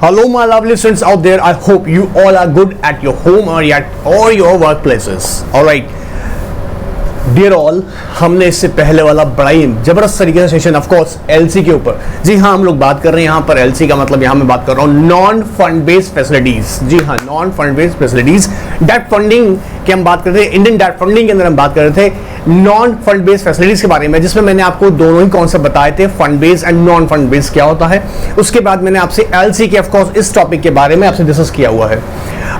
Hello, my lovely friends out there. I hope you all are good at your home or your workplaces. All right. Dear all, हमने इससे पहले वाला बड़ा ही जबरदस्त तरीके से सेशन ऑफ कोर्स एलसी के ऊपर, जी हाँ, हम लोग बात कर रहे हैं यहाँ पर एलसी का मतलब यहाँ मैं बात कर रहा हूँ नॉन फंड बेस्ड फैसिलिटीज। जी हाँ, non fund based facilities, debt funding की हम बात कर रहे थे। इंडियन डेट फंडिंग के अंदर हम बात कर रहे थे नॉन फंड बेस्ड फैसिलिटीज के बारे में, जिसमें मैंने आपको दोनों ही कॉन्सेप्ट बताए थे, fund based and non fund based क्या होता है। उसके बाद मैंने आपसे एलसी के ऑफकोर्स इस टॉपिक के बारे में आपसे डिस्कस किया हुआ है।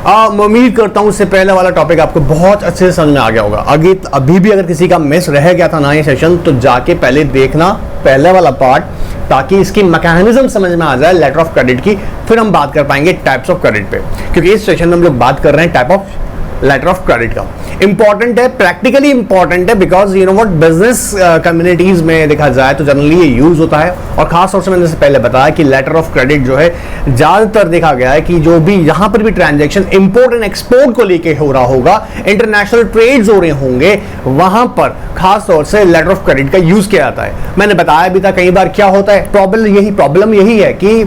मैं उम्मीद करता हूं इससे पहले वाला टॉपिक आपको बहुत अच्छे से समझ में आ गया होगा। अभी भी अगर किसी का मिस रह गया था ना ये सेशन, तो जाके पहले देखना पहले वाला पार्ट, ताकि इसकी मैकेनिज्म समझ में आ जाए लेटर ऑफ क्रेडिट की। फिर हम बात कर पाएंगे टाइप्स ऑफ क्रेडिट पे, क्योंकि इस सेशन में हम लोग बात कर रहे हैं type of letter of credit का। इंपॉर्टेंट है, प्रैक्टिकली इंपॉर्टेंट है, because you know what, business communities में देखा जाए तो जनरली ये यूज होता है। और खास तौर से मैंने से पहले बताया कि लेटर ऑफ क्रेडिट जो है ज्यादातर देखा गया है कि जो भी यहां पर भी ट्रांजैक्शन इंपोर्ट एंड एक्सपोर्ट को लेके हो रहा होगा, इंटरनेशनल ट्रेड्स हो रहे होंगे, वहां पर खास तौर से लेटर ऑफ क्रेडिट का यूज किया जाता है। मैंने बताया भी था कई बार क्या होता है, प्रॉब्लम यही है कि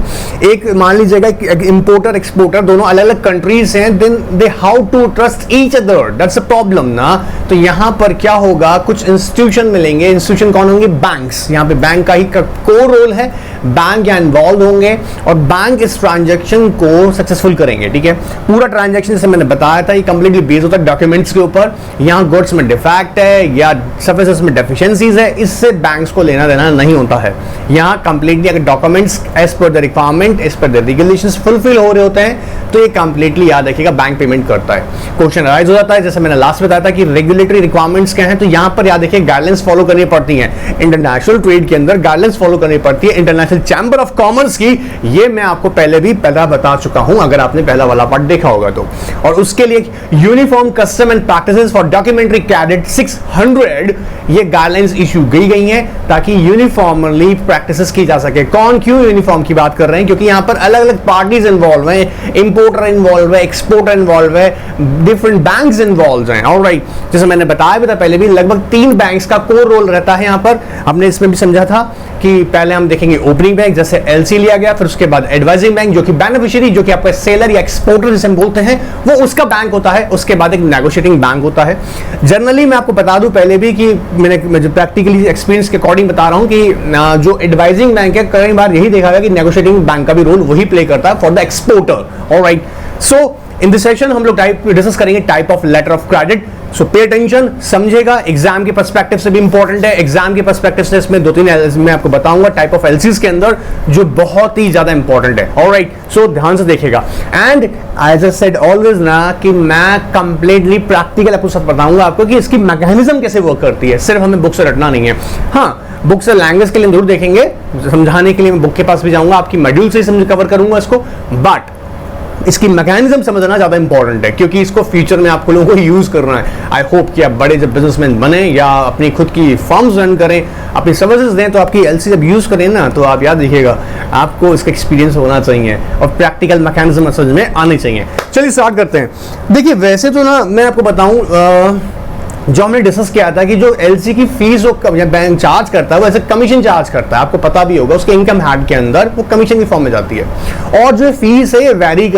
एक मान लीजिएगा इंपोर्टर एक्सपोर्टर दोनों अलग अलग कंट्रीज हैं, then they how to trust each other, that's a problem ना। तो यहां पर क्या होगा, कुछ इंस्टीट्यूशन मिलेंगे। इंस्टीट्यूशन कौन होंगे? बैंक्स। यहां पे बैंक का ही कोर रोल है, बैंक यहां इन्वॉल्व होंगे और बैंक इस ट्रांजैक्शन को सक्सेसफुल करेंगे। ठीक है, पूरा ट्रांजैक्शन जैसे मैंने बताया था ये कंप्लीटली बेस्ड होता है डॉक्यूमेंट्स के ऊपर। यहां गुड्स में डिफेक्ट है या सर्विसेज में डेफिशिएंसीज है, इससे बैंक्स को लेना देना नहीं होता है। यहां कंप्लीटली अगर documents as per the requirement, as per the regulations fulfil हो रहे होते हैं, तो ये कंप्लीटली याद रखिएगा बैंक पेमेंट करता है। क्वेश्चन राइज हो जाता है, जैसे मैंने लास्ट बताया था कि रेगुलेटरी रिक्वायरमेंट्स क्या हैं, तो यहां पर याद रखिए गाइडलाइंस फॉलो करनी पड़ती हैं। इंटरनेशनल ट्रेड के अंदर गाइडलाइंस फॉलो करनी पड़ती है, इंटरनेशनल चैम्बर ऑफ कॉमर्स की। ये मैं आपको पहले बता चुका हूं, अगर आपने पहला वाला पार्ट देखा होगा तो। और उसके लिए uniform custom and practices for documentary cadet 600 ये गाइडलाइंस इशू गई हैं, ताकि यूनिफॉर्मली प्रैक्टिसेस की जा सके। कौन क्यों यूनिफॉर्म की बात कर रहे हैं? क्योंकि यहां पर अलग अलग पार्टीज इन्वॉल्व हैं, इंपोर्टर इन्वॉल्व है, एक्सपोर्टर इन्वॉल्व है, डिफरेंट बैंक्स इन्वॉल्व हैं। ऑलराइट, जैसे मैंने बताया भी था पहले भी, लगभग 3 बैंक्स का कोर रोल रहता है यहां पर। हमने इसमें भी समझा था कि पहले हम देखेंगे ओपनिंग बैंक, जैसे एलसी लिया गया, फिर उसके बाद एडवाइजिंग बैंक जो कि बेनिफिशियरी, जो कि आपका सेलर या एक्सपोर्टर जिसे हम बोलते हैं, वो उसका बैंक होता है। उसके बाद एक नेगोशिएटिंग बैंक होता है। जनरली मैं आपको बता दूं पहले भी कि मैं जो प्रैक्टिकली एक्सपीरियंस के अकॉर्डिंग बता रहा हूं कि जो एडवाइजिंग बैंक है, कई बार यही देखा गया कि नेगोशिएटिंग बैंक का भी रोल वही प्ले करता है for the exporter. Alright, so in this session हम लोग डिस्कस करेंगे type of letter of credit. So pay attention, समझेगा, एग्जाम के पर्सपेक्टिव से भी इंपॉर्टेंट है। एग्जाम के पर्सपेक्टिव से इसमें 2-3 मैं आपको बताऊंगा टाइप ऑफ एलसीज के अंदर जो बहुत ही ज्यादा इंपॉर्टेंट है। ऑलराइट, सो ध्यान से देखिएगा। And as I said always ना कि मैं कंप्लीटली प्रैक्टिकल आपको सब बताऊंगा आपको कि इसकी मैकेनिज्म कैसे वर्क करती है, सिर्फ हमें बुक से रटना नहीं है। हाँ, बुक से लैंग्वेज के लिए जरूर देखेंगे, समझाने के लिए मैं बुक के पास भी जाऊंगा, आपकी मॉड्यूल से समझ कवर करूंगा इसको, बट इसकी मैकेनिज्म समझना ज्यादा इंपॉर्टेंट है, क्योंकि इसको फ्यूचर में आपको लोगों को यूज करना है। आई होप कि आप बड़े जब बिजनेसमैन बने या अपनी खुद की फर्म्स रन करें, अपनी सर्विसेज दें, तो आपकी एलसी जब यूज करें ना, तो आप याद रखिएगा आपको इसका एक्सपीरियंस होना चाहिए और प्रैक्टिकल मैकेनिज्म समझ में आनी चाहिए। चलिए स्टार्ट करते हैं। देखिए, वैसे तो ना मैं आपको बताऊं, जो हमने डिस्कस किया था कि जो एलसी की फीस जो बैंक चार्ज करता है वो ऐसे कमीशन चार्ज करता है, आपको पता भी होगा, उसके इनकम हैड के अंदर वो कमीशन की फॉर्म में जाती है। और जो फीस है ये वेरी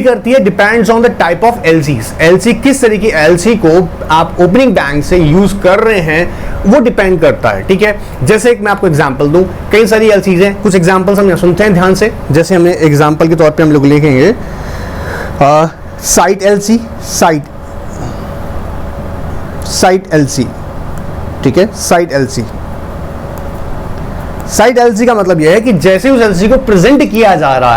करती है depends on the type of LCs. LC किस तरह की एलसी को आप ओपनिंग बैंक से यूज कर रहे हैं वो डिपेंड करता है। ठीक है, जैसे एक मैं आपको एग्जांपल दूं, कई सारी एलसीज हैं, कुछ एग्जांपल्स हम सुनते हैं ध्यान से। जैसे हमें एग्जांपल के तौर पे हम लोग लिखेंगे साइट एलसी, साइट एलसी। ठीक है, साइट एलसी का मतलब यह है कि जैसे उस एलसी को प्रेजेंट किया जा रहा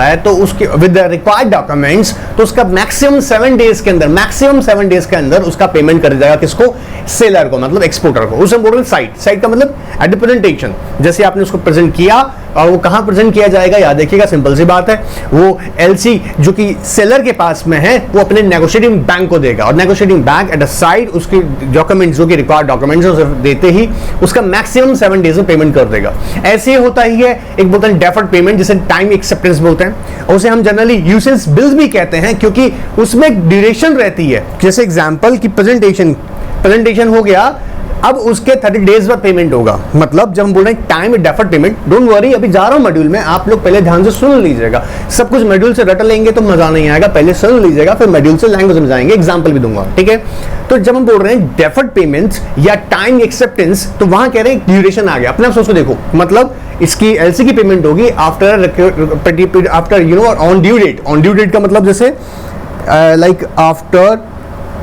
है तो उसके विद द रिक्वायर्ड डॉक्यूमेंट्स, तो उसका मैक्सिमम 7 डेज के अंदर उसका पेमेंट कर जाएगा। किसको? सेलर को, मतलब एक्सपोर्टर को। उसे बोल रहे हैं साइट का मतलब एट द प्रेजेंटेशन, जैसे आपने उसको प्रेजेंट किया, और वो कहां प्रेजेंट किया जाएगा याद रखिएगा, सिंपल सी बात है, वो एलसी जो कि सेलर के पास में है वो अपने नेगोशिएटिंग बैंक को देगा, और negotiating bank at the side उसके डॉक्यूमेंट्स जो कि रिक्वायर्ड डॉक्यूमेंट्स देते ही उसका मैक्सिमम 7 डेज में पेमेंट कर देगा। ऐसे होता ही है, एक बोलते हैं डेफर्ड पेमेंट, जिसे टाइम एक्सेप्टेंस बोलते हैं, और उसे हम जनरली यूसेज बिल्स भी कहते हैं, क्योंकि उसमें ड्यूरेशन रहती है। जैसे एग्जांपल की प्रेजेंटेशन हो गया अब उसके 30 डेज बाद पेमेंट होगा। मतलब जब हम बोल रहे हैं time deferred payment, don't worry, अभी जा रहा हूं मॉड्यूल में, आप लोग पहले ध्यान से सुन लीजिएगा। सब कुछ मॉड्यूल से रट लेंगे तो मजा नहीं आएगा, पहले सुन लीजिएगा, फिर मॉड्यूल से लैंग्वेज में जाएंगे, एग्जांपल भी दूंगा, ठीक है। तो जब हम बोल रहे हैं डेफर्ड पेमेंट्स या टाइम एक्सेप्टेंस, तो वहां कह रहे हैं ड्यूरेशन आ गया। अपने आप सोच के देखो, मतलब इसकी एलसी की पेमेंट होगी after you know on due date. On due date का मतलब जैसे लाइक आफ्टर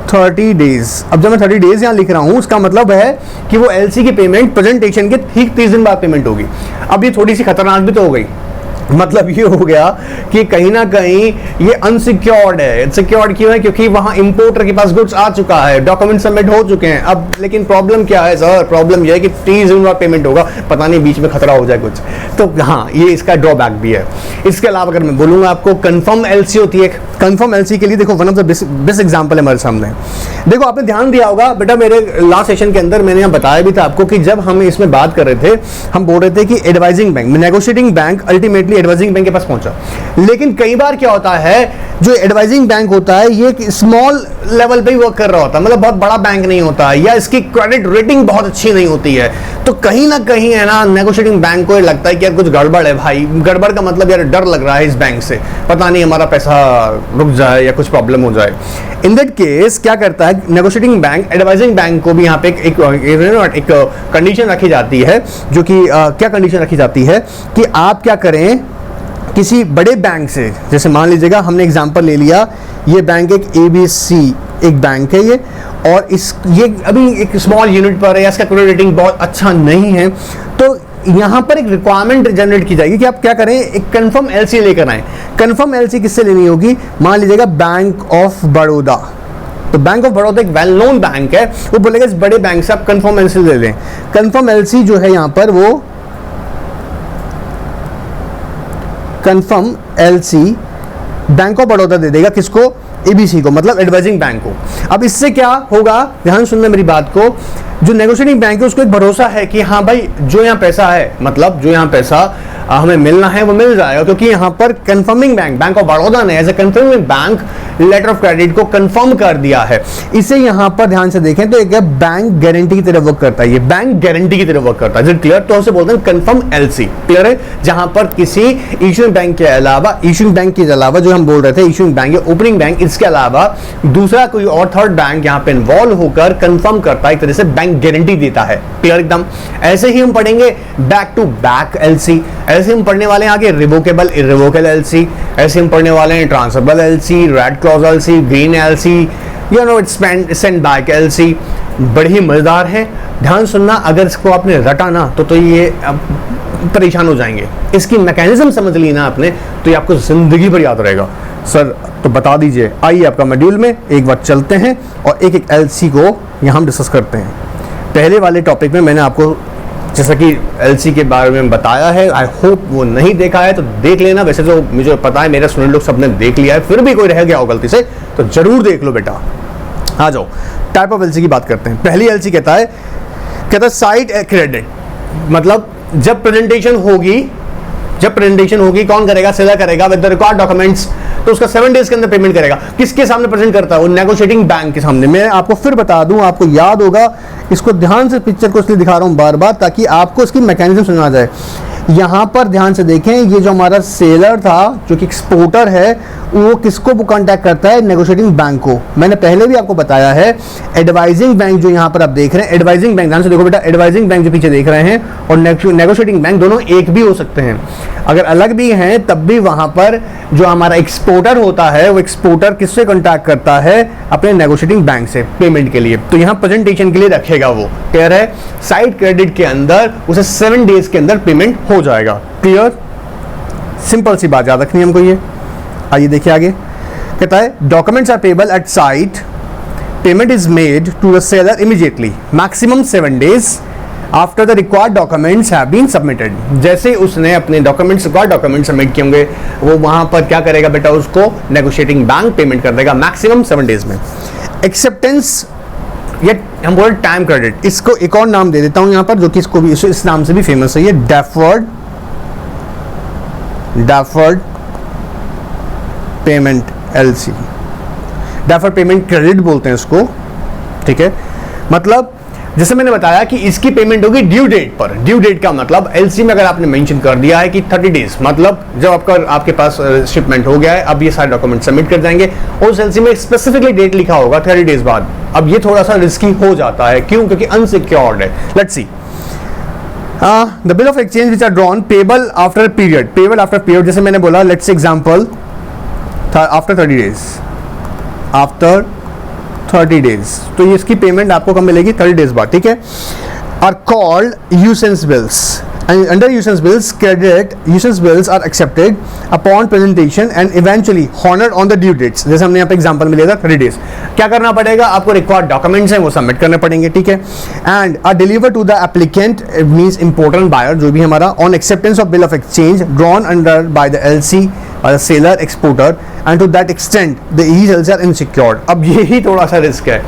30 डेज। अब जब मैं 30 डेज यहां लिख रहा हूं, उसका मतलब है कि वो एलसी की पेमेंट प्रेजेंटेशन के ठीक 30 दिन बाद पेमेंट होगी। अब ये थोड़ी सी खतरनाक भी तो हो गई, मतलब ये हो गया कि कहीं ना कहीं ये अनसिक्योर्ड है। इनसिक्योर्ड क्यों है? क्योंकि वहां इंपोर्टर के पास गुड्स आ चुका है, डॉक्यूमेंट सबमिट हो चुके हैं। अब लेकिन प्रॉब्लम क्या है सर? प्रॉब्लम ये है कि 30 दिन बाद पेमेंट होगा, पता नहीं बीच में खतरा हो जाए कुछ। तो हाँ, ये इसका ड्रॉबैक भी है। इसके अलावा अगर मैं बोलूंगा आपको, कंफर्म एलसी होती है। कंफर्म एलसी के लिए देखो, one of the best example है हमारे सामने। देखो, आपने ध्यान दिया होगा बेटा, मेरे लास्ट सेशन के अंदर मैंने यहाँ बताया भी था आपको कि जब हम इसमें बात कर रहे थे, हम बोल रहे थे कि advising bank, negotiating bank ultimately advising bank के पास पहुंचा। लेकिन कई बार क्या होता है, जो एडवाइजिंग बैंक होता है ये स्मॉल लेवल पे ही वर्क कर रहा होता है, मतलब बहुत बड़ा बैंक नहीं होता है, या इसकी क्रेडिट रेटिंग बहुत अच्छी नहीं होती है। तो कहीं ना कहीं है ना, नेगोशिएटिंग बैंक को लगता है कि यार कुछ गड़बड़ है भाई। गड़बड़ का मतलब यार डर लग रहा है इस बैंक से, पता नहीं हमारा पैसा रुक जाए या कुछ प्रॉब्लम हो जाए। इन दैट केस क्या करता है नेगोशिएटिंग बैंक, एडवाइजिंग बैंक को भी यहाँ पे एक कंडीशन रखी जाती है, जो कि क्या कंडीशन रखी जाती है कि आप क्या करें, किसी बड़े बैंक से, जैसे मान लीजिएगा हमने एग्जांपल ले लिया, ये बैंक एक ABC एक बैंक है ये, और ये अभी एक स्मॉल यूनिट पर है, या इसका क्रेडिट रेटिंग बहुत अच्छा नहीं है। तो यहाँ पर एक रिक्वायरमेंट जनरेट की जाएगी कि आप क्या करें, एक कंफर्म एलसी लेकर आए। कंफर्म एलसी किससे लेनी होगी? मान लीजिएगा बैंक ऑफ बड़ौदा। तो बैंक ऑफ बड़ौदा एक वेल नोन बैंक है, वो बोलेगा इस बड़े बैंक से आप कंफर्म एलसी ले लें। कंफर्म एलसी जो है यहाँ पर, वो confirm LC bank of Baroda दे देगा किसको? ABC को, मतलब एडवाइजिंग बैंक को। अब इससे क्या होगा, ध्यान सुनना मेरी बात को, जो नेगोशिएटिंग बैंक है उसको एक भरोसा है कि हाँ भाई जो यहाँ पैसा है, मतलब जो यहाँ पैसा हमें मिलना है वो मिल जाएगा, क्योंकि यहाँ पर confirming bank, bank of Baroda ने as a confirming bank letter of credit को कंफर्म कर दिया है। इसे यहाँ पर ध्यान से देखें तो एक बैंक गारंटी की तरह वर्क करता है, ये बैंक गारंटी की तरह वर्क करता है। क्लियर? तो उसे बोलते हैं कंफर्म एलसी। क्लियर है? जहां पर किसी इशूइंग बैंक के अलावा, इशूइंग बैंक के अलावा जो हम बोल रहे थे इशूइंग बैंक या ओपनिंग बैंक, इसके अलावा दूसरा कोई और थर्ड बैंक यहाँ पे इन्वॉल्व होकर कंफर्म करता है, एक तरह से बैंक गारंटी देता है। क्लियर एकदम? ऐसे ही हम पढ़ेंगे बैक टू बैक एलसी, ऐसे हम पढ़ने वाले हैं आगे रिवोकेबल इररिवोकेबल एलसी, ऐसे हम पढ़ने वाले हैं transferable LC, red clause LC, green LC, you know it's send back LC. बड़े ही मजेदार है, ध्यान सुनना। अगर इसको आपने रटा ना तो ये परेशान हो जाएंगे। इसकी मैकेनिज्म समझ ली ना आपने तो ये आपको जिंदगी भर याद रहेगा। सर तो बता दीजिए, आइए आपका मॉड्यूल में एक बार चलते हैं और एक एक एलसी को यहाँ हम डिस्कस करते हैं। पहले वाले टॉपिक में मैंने आपको जैसा कि एलसी के बारे में बताया है, आई होप वो नहीं देखा है तो देख लेना। वैसे तो मुझे पता है मेरे स्टूडेंट लोग सबने देख लिया है, फिर भी कोई रह गया हो गलती से तो जरूर देख लो बेटा। आ जाओ, टाइप ऑफ एलसी की बात करते हैं। पहली एलसी कहता है साइट क्रेडिट, मतलब जब प्रेजेंटेशन होगी कौन करेगा? सेलर करेगा विद द रिक्वायर्ड डॉक्यूमेंट्स, तो उसका 7 डेज के अंदर पेमेंट करेगा। किसके सामने प्रेजेंट करता है? वो नेगोशिएटिंग बैंक के सामने। मैं आपको फिर बता दूं, आपको याद होगा, इसको ध्यान से पिक्चर को इसलिए दिखा रहा हूं बार बार ताकि आपको इसकी मैकेनिज्म समझ आ जाए। यहां पर ध्यान से देखें, ये जो हमारा सेलर था जो कि एक्सपोर्टर है, वो किसको कांटेक्ट करता है? नेगोशिएटिंग बैंक को। मैंने पहले भी आपको बताया है, एडवाइजिंग बैंक जो यहां पर आप देख रहे हैं, एडवाइजिंग बैंक, ध्यान से देखो बेटा, एडवाइजिंग बैंक जो पीछे देख रहे हैं और नेगोशिएटिंग बैंक दोनों एक भी हो सकते हैं। अगर अलग भी हैं तब भी वहां पर जो हमारा एक्सपोर्टर होता है वो एक्सपोर्टर किससे कांटेक्ट करता है? अपने नेगोशिएटिंग बैंक से पेमेंट के लिए। तो यहां प्रेजेंटेशन के लिए रखेगा वो, कह रहा है साइट क्रेडिट के अंदर उसे 7 डेज के अंदर पेमेंट हो जाएगा। क्लियर? सिंपल सी बात याद रखनी है हमको ये। आइए देखिए आगे, कहता है documents are payable at sight, payment is made to the seller immediately, maximum 7 days after the required documents have been submitted. जैसे उसने अपने रिक्वायर्ड डॉक्यूमेंट सबमिट किए होंगे, वो वहां पर क्या करेगा बेटा? उसको नेगोशिएटिंग बैंक पेमेंट कर देगा मैक्सिमम 7 डेज में। एक्सेप्टेंस, ये हम बोल टाइम क्रेडिट, इसको एक और नाम दे देता हूं यहां पर, जो कि इसको भी इस नाम से भी फेमस है, ये deferred payment LC, deferred payment credit बोलते हैं इसको। ठीक है, मतलब जैसे मैंने बताया कि इसकी पेमेंट होगी ड्यू डेट पर। ड्यू डेट का मतलब एलसी में अगर आपने मेंशन कर दिया है कि 30 डेज, मतलब जब आपके पास शिपमेंट हो गया है, अब ये सारे डॉक्यूमेंट सबमिट कर जाएंगे और उस एलसी में स्पेसिफिकली डेट लिखा होगा 30 डेज बाद। अब ये थोड़ा सा रिस्की हो जाता है, क्यों? क्योंकि अनसिक्योर्ड है। Let's see the bill of exchange which are drawn payable after period. Payable after period, जैसे मैंने बोला, let's example after 30 days, after 30 days, तो ये इसकी पेमेंट आपको कब मिलेगी? 30 डेज बाद, ठीक है। Are called usance bills, and under usance bills credit usance bills are accepted upon presentation and eventually honoured on the due dates. जैसे हमने यहाँ पे एग्जांपल में लिया था 30 डेज। क्या करना पड़ेगा? आपको रिक्वायर्ड डॉक्यूमेंट्स हैं वो सबमिट करने पड़ेंगे, ठीक है। And are deliver to the applicant means important buyer, जो भी हमारा, on acceptance of bill of exchange drawn under by the LC और seller exporter, and to that extent the sales are insecured. अब यही थोड़ा सा रिस्क है,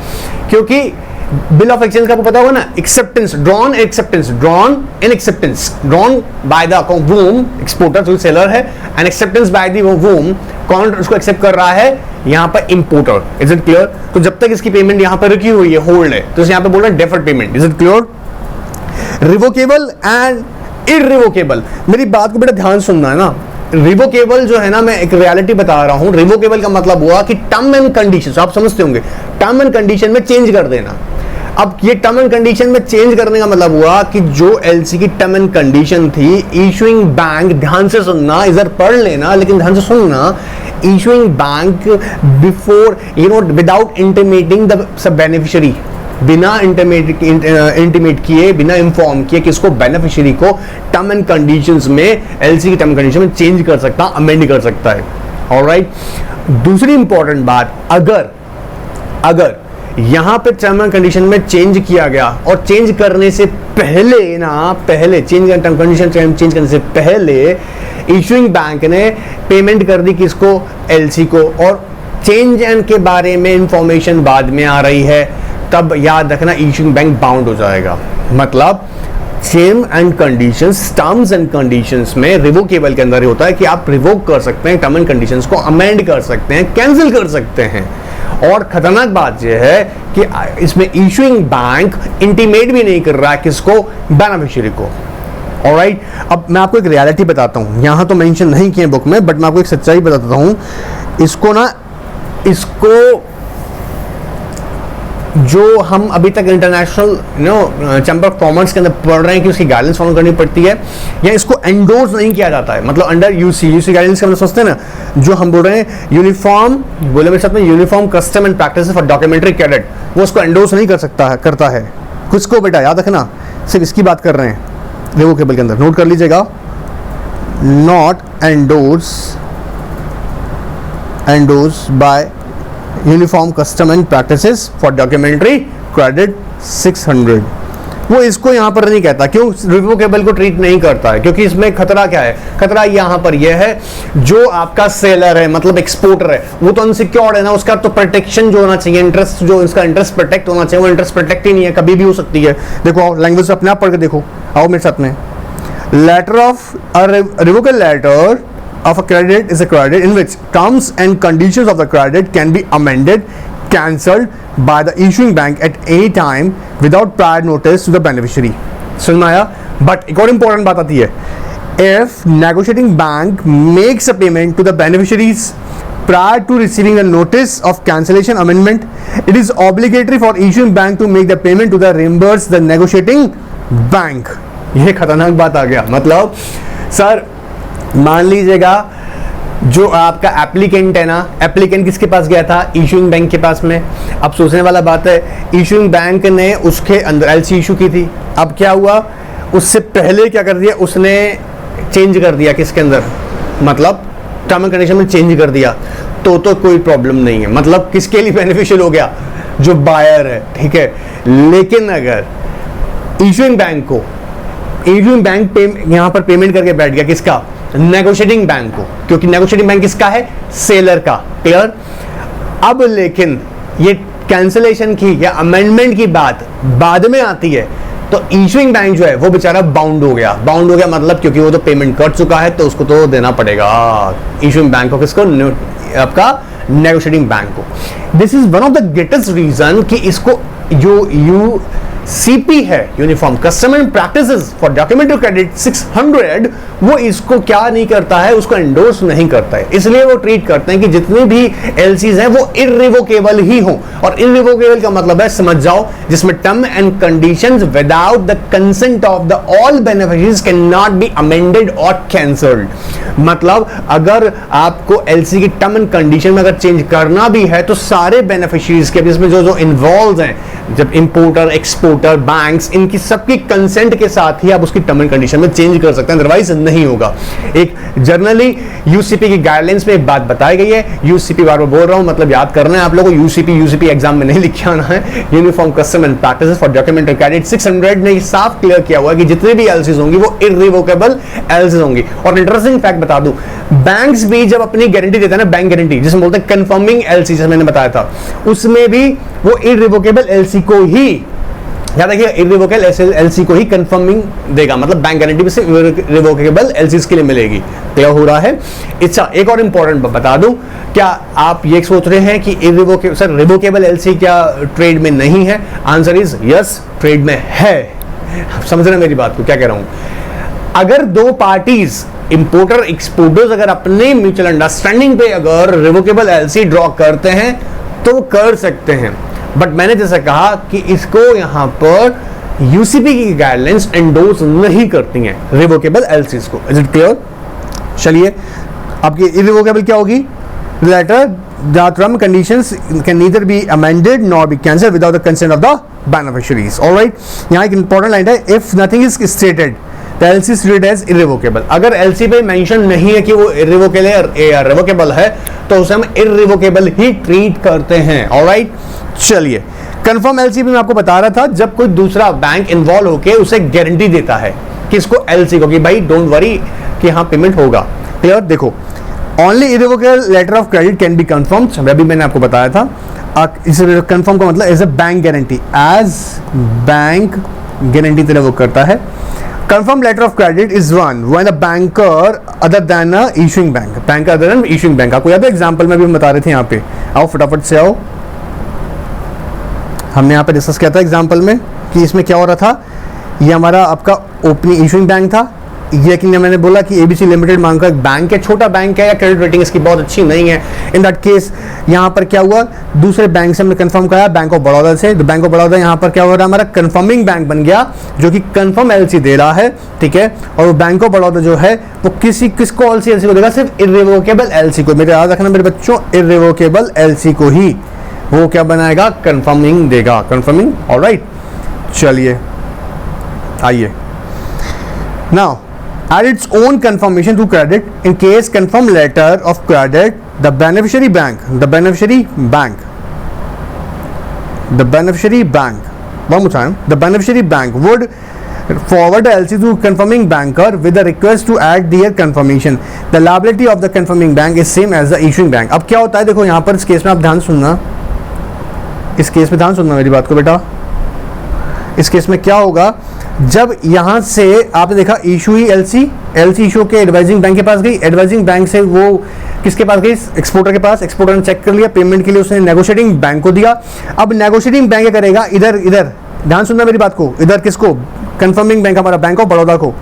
क्योंकि बिल ऑफ एक्सचेंज का आपको पता होगा ना, acceptance, drawn acceptance, drawn in acceptance, drawn by the वूम exporter जो सेलर है, एंड एक्सेप्टेंस बाय द वूम, कौन उसको एक्सेप्ट कर रहा है? यहाँ पर इंपोर्टर। Is it clear? तो जब तक इसकी पेमेंट यहाँ पर रुकी हुई है, होल्ड है, तो यहाँ पे बोल रहे हैं deferred payment. Is it clear? Revocable and irrevocable. मेरी बात को बेटा ध्यान सुनना है ना। रिवोकेबल जो है ना, मैं एक रियलिटी बता रहा हूं। रिवोकेबल का मतलब हुआ कि टर्म एंड कंडीशन, आप समझते होंगे, टर्म एंड कंडीशन में चेंज कर देना। अब ये टर्म एंड कंडीशन में चेंज करने का मतलब हुआ कि जो एलसी की टर्म एंड कंडीशन थी, इशूइंग बैंक, ध्यान से सुनना, इधर पढ़ लेना लेकिन ध्यान से सुनना, issuing bank before without intimating the sub beneficiary, बिना इंटीमेट किए, बिना इंफॉर्म किए किसको? बेनिफिशियरी को टर्म एंड कंडीशंस में, एलसी की टर्म कंडीशन में चेंज कर सकता, अमेंड कर सकता है। ऑलराइट। दूसरी इंपॉर्टेंट बात, अगर यहां पे टर्म एंड कंडीशन में चेंज किया गया और चेंज करने से पहले चेंज टर्म कंडीशन चेंज करने से पहले इशूइंग बैंक ने पेमेंट कर दी किसको? एलसी को, और चेंज एंड के बारे में इंफॉर्मेशन बाद में आ रही है, तब याद रखना इशूइंग बैंक बाउंड हो जाएगा। मतलब same and conditions, terms and conditions में रिवोकेबल के अंदर ही होता है कि आप रिवोक कर सकते हैं, टर्म एंड कंडीशंस को अमेंड कर सकते हैं, कैंसिल कर सकते हैं। और खतरनाक बात यह है कि इसमें इशूइंग बैंक इंटीमेट भी नहीं कर रहा है किसको? बेनिफिशियरी को। ऑलराइट। अब मैं आपको एक रियलिटी बताता हूं, यहां तो मेंशन नहीं किए बुक में, बट मैं आपको एक सच्चाई बताता हूं। इसको जो हम अभी तक इंटरनेशनल चैम्बर ऑफ कॉमर्स के अंदर पढ़ रहे हैं कि उसकी गाइडेंस फॉलो करनी पड़ती है, या इसको एंडोर्स नहीं किया जाता है। मतलब अंडर यूसी गाइडेंस का मतलब सोचते हैं ना, जो हम बोल रहे हैं यूनिफॉर्म, बोले मेरे साथ में, uniform custom and practice for documentary credit, वो उसको एंडोर्स नहीं कर सकता है, करता है। किसको बेटा? याद रखना, सिर्फ इसकी बात कर रहे हैं रिवोकेबल के अंदर, नोट कर लीजिएगा, not endorse bye uniform custom and practices for documentary credit 600, वो इसको यहां पर नहीं कहता। क्यों? रिवोकेबल को ट्रीट नहीं करता है, क्योंकि इसमें खतरा क्या है? खतरा यहां पर यह है, जो आपका सेलर है, मतलब एक्सपोर्टर है, वो तो अनसिक्योर्ड है ना, उसका तो प्रोटेक्शन जो होना चाहिए, इंटरेस्ट, जो इसका इंटरेस्ट प्रोटेक्ट होना चाहिए, वो इंटरेस्ट प्रोटेक्ट ही नहीं है, कभी भी हो सकती है। देखो लैंग्वेज अपने आप पढ़ के देखो, आओ मेरे साथ में। Letter of revocable letter of a credit is a credit in which terms and conditions of the credit can be amended, cancelled by the issuing bank at any time without prior notice to the beneficiary. समझ में आया? But एक और important बात आती है, if negotiating bank makes a payment to the beneficiaries prior to receiving a notice of cancellation amendment, it is obligatory for issuing bank to make the payment to the reimburse the negotiating bank. ये खतरनाक बात आ गया। मतलब sir मान लीजिएगा जो आपका applicant है ना, एप्लीकेंट किसके पास गया था? इशूइंग बैंक के पास में। अब सोचने वाला बात है, इशूइंग बैंक ने उसके अंदर एलसी इशू की थी, अब क्या हुआ? उससे पहले क्या कर दिया उसने? चेंज कर दिया किसके अंदर? मतलब टर्म एंड कंडीशन में चेंज कर दिया, तो कोई प्रॉब्लम नहीं है। मतलब किसके लिए बेनिफिशियल हो गया? जो बायर है, ठीक है। लेकिन अगर इशूइंग बैंक यहां पर पेमेंट करके बैठ गया, किसका? नेगोशिएटिंग बैंक को, क्योंकि नेगोशिएटिंग बैंक किसका है? सेलर का। क्लियर? अब लेकिन ये कैंसिलेशन की या अमेंडमेंट की बात बाद में आती है, तो इशूइंग बैंक जो है वो बेचारा बाउंड हो गया मतलब, क्योंकि वो तो पेमेंट कर चुका है, तो उसको तो देना पड़ेगा इशूइंग बैंक को। किसको? आपका नेगोशिएटिंग बैंक को। This is one of the greatest reason कि इसको जो सीपी है, uniform customer practices for documentary credit 600, वो इसको क्या नहीं करता है, उसको एंडोर्स नहीं करता है। इसलिए वो ट्रीट करते हैं कि जितनी भी एलसीज हैं वो इररिवोकेबल ही हो। और इररिवोकेबल का मतलब है, समझ जाओ, जिसमें term and conditions without the consent of the all beneficiaries can not be amended और कैंसल्ड। मतलब अगर आपको एलसी की टर्म एंड कंडीशन में अगर चेंज करना भी है तो सारे बेनिफिशियरीज के, जिसमें जो इन्वॉल्व हैं, जब इंपोर्टर, एक्सपोर्टर, बैंक्स, इनकी सबकी कंसेंट के साथ ही आप उसकी टर्म एंड कंडीशन में चेंज कर सकते हैं, अदरवाइज नहीं होगा। एक जनरली यूसीपी की गाइडलाइंस में एक बात बताई गई है, यूसीपी बार बार बोल रहा हूं, मतलब याद करना है आप लोगों को, यूसीपी एग्जाम में नहीं लिखे आना है। Uniform custom and practices for documentary credit 600 ने साफ क्लियर किया हुआ है कि जितनी भी एलसीज होंगी वो इररिवोकेबल एलसीज होंगी। और इंटरेस्टिंग फैक्ट बता दूं, बैंक्स भी जब अपनी गारंटी देता है ना, बैंक गारंटी जिसमें बोलते हैं कंफर्मिंग एलसी, जैसे मैंने बताया था, उसमें भी वो इररिवोकेबल एलसी को ही, याद रखिए, इररिवोकेबल एलसी को ही कंफर्मिंग देगा, मतलब बैंक गारंटी भी सिर्फ रिवोकेबल एलसीज के लिए मिलेगी। क्लियर हो रहा है? अच्छा, एक और इंपॉर्टेंट बता दूं, क्या आप ये सोच रहे हैं कि इररिवोकेबल, सर रिवोकेबल एलसी क्या ट्रेड में नहीं है? आंसर इज यस, ट्रेड में है। समझ रहे हैं मेरी बात को, क्या कह रहा हूं? अगर दो पार्टीज, इंपोर्टर एक्सपोर्टर्स, अगर अपने म्यूचुअल अंडरस्टैंडिंग पे अगर रिवोकेबल एलसी ड्रॉ करते हैं तो वो कर सकते हैं, बट मैंने जैसा कहा कि इसको यहां पर यूसीपी की गाइडलाइंस एंडोर्स नहीं करती हैं रिवोकेबल एलसीज को। Is it clear? चलिए, आपकी इररिवोकेबल क्या होगी? Letter the term conditions can neither be amended nor be cancelled without the consent of the beneficiaries. Alright, यहां एक इंपॉर्टेंट लाइन है, if nothing is stated the LC is treated as irrevocable. अगर LC पे mention नहीं है कि वो irrevocable है तो उसे हम इररिवोकेबल ही ट्रीट करते हैं। ऑलराइट, चलिए, कंफर्म एलसी भी मैं आपको बता रहा था, जब कोई दूसरा बैंक इन्वॉल्व होकर उसे गारंटी देता है किसको? एलसी को, कि भाई डोंट वरी कि हाँ पेमेंट होगा। क्लियर? देखो, only irrevocable letter of credit can be confirmed, अभी मैंने आपको बताया था। इसे कंफर्म का मतलब as a bank guarantee, as bank guarantee तरह वो करता है। Confirmed letter of credit is one when a banker other than a issuing bank, banker other than issuing bank। आपको याद है एग्जाम्पल में भी हम बता रहे थे, यहाँ पे आओ फटाफट से आओ, हमने यहाँ पे डिस्कस किया था एग्जाम्पल में कि इसमें क्या हो रहा था। ये हमारा आपका ओपनिंग इशूइंग बैंक था, ये कि मैंने बोला कि एबीसी लिमिटेड नाम का एक बैंक है, छोटा बैंक है या क्रेडिट रेटिंग इसकी बहुत अच्छी नहीं है। इन दैट केस यहाँ पर क्या हुआ, दूसरे बैंक से हमने कंफर्म कराया, बैंक ऑफ बड़ौदा से। तो बैंक ऑफ बड़ौदा यहाँ पर क्या हो रहा है, हमारा कंफर्मिंग बैंक बन गया जो कि कंफर्म एलसी दे रहा है, ठीक है। और वो बैंक ऑफ बड़ौदा जो है वो किसको एलसी को देगा? सिर्फ इररिवोकेबल एलसी को। मेरे याद रखना मेरे बच्चों, इररिवोकेबल एलसी को ही वो क्या बनाएगा? कंफर्मिंग देगा, कंफर्मिंग। ऑलराइट, चलिए आइए, now add its own confirmation to credit in case confirmed letter of credit the beneficiary bank one more time, the beneficiary bank would forward the LC to confirming banker with a request to add their confirmation. The liability of the confirming bank is same as the issuing bank. अब क्या होता है, देखो यहाँ पर इस case में आप ध्यान सुनना, इस केस में ध्यान सुनना मेरी बात को बेटा। इस केस में क्या होगा, जब यहां से आपने देखा इशू ही एलसी इशू के एडवाइजिंग बैंक के पास गई, एडवाइजिंग बैंक से वो किसके पास गई? एक्सपोर्टर के पास। एक्सपोर्टर ने चेक कर लिया, पेमेंट के लिए उसने नेगोशिएटिंग बैंक को दिया। अब नेगोशिएटिंग बैंक करेगा, इधर ध्यान सुनना मेरी बात को, इधर किसको? कंफर्मिंग बैंक हमारा बैंक ऑफ बड़ौदा को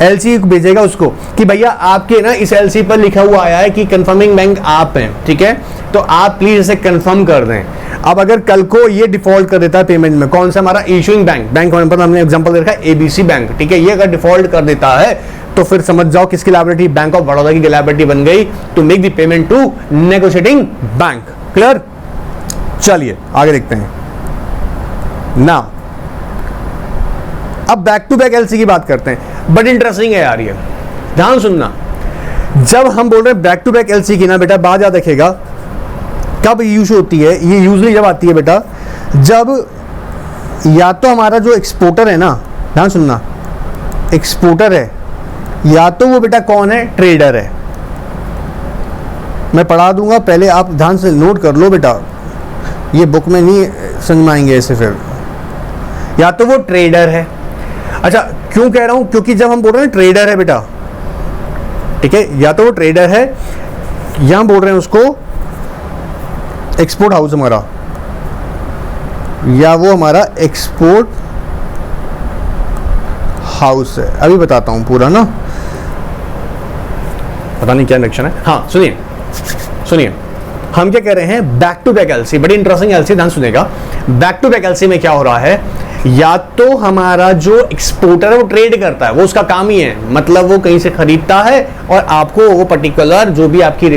एलसी भेजेगा उसको कि भैया आपके ना इस एलसी पर लिखा हुआ आया है कि कंफर्मिंग बैंक आप हैं, ठीक है, तो आप प्लीज इसे कंफर्म कर दें। अब अगर कल को ये डिफॉल्ट कर देता है पेमेंट में, कौन सा? हमारा इशूइंग बैंक पर हमने एग्जांपल दे रखा है एबीसी बैंक, ठीक है, ये अगर डिफॉल्ट कर देता है तो फिर समझ जाओ किसकी लायबिलिटी? बैंक ऑफ बड़ौदा की लायबिलिटी बन गई to make the payment to negotiating bank. Clear? चलिए आगे देखते हैं। नाउ अब बैक टू बैक एलसी की बात करते हैं, बट इंटरेस्टिंग है यार ये, ध्यान सुनना। जब हम बोल रहे हैं बैक टू बैक एलसी की ना बेटा, बात याद रखेगा कब यूज होती है, ये यूजली जब आती है बेटा, जब या तो हमारा जो एक्सपोर्टर है ना, ध्यान सुनना, एक्सपोर्टर है, या तो वो बेटा कौन है? ट्रेडर है। मैं पढ़ा दूंगा, पहले आप ध्यान से नोट कर लो बेटा, ये बुक में नहीं समझ में आएंगे ऐसे फिर। या तो वो ट्रेडर है, अच्छा क्यों कह रहा हूं? क्योंकि जब हम बोल रहे हैं ट्रेडर है बेटा, ठीक है, या तो वो ट्रेडर है, यहां बोल रहे हैं उसको एक्सपोर्ट हाउस हमारा, या वो हमारा एक्सपोर्ट हाउस है, अभी बताता हूँ पूरा ना, पता नहीं क्या रिएक्शन है। हाँ सुनिए सुनिए, हम क्या कह रहे हैं, बैक टू बैक एलसी, बड़ी इंटरेस्टिंग एलसी, ध्यान सुनेगा। बैक टू बैक एलसी में क्या हो रहा है, या तो हमारा जो एक्सपोर्टर है वो ट्रेड करता है, वो उसका काम ही है, मतलब वो कहीं से खरीदता है और आपको वो पर्टिकुलर जो भी आपकी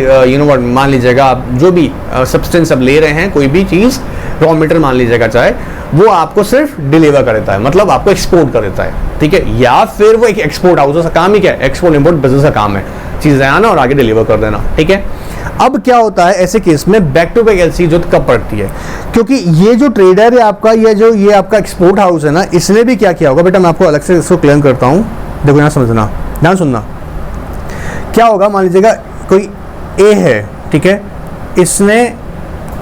मान लीजिएगा आप जो भी सब्सटेंस अब ले रहे हैं, कोई भी चीज रॉ मटेरियल मान लीजिएगा चाहे, वो आपको सिर्फ डिलीवर कर देता है, मतलब आपको एक्सपोर्ट कर देता है, ठीक है। या फिर वो एक एक्सपोर्ट हाउस का काम ही क्या है, एक्सपोर्ट इंपोर्ट बिजनेस का काम है, चीजें आना और आगे डिलीवर कर देना, ठीक है। अब क्या होता है ऐसे केस में, बैक टू बैक एलसी जो कब पड़ती है, क्योंकि ये जो ट्रेडर है आपका, ये आपका एक्सपोर्ट हाउस है ना, इसने भी क्या किया होगा बेटा, मैं आपको अलग से इसको क्लियर करता हूँ, देखो यहाँ समझना, ध्यान सुनना। क्या होगा, मान लीजिएगा कोई ए है, ठीक है, इसने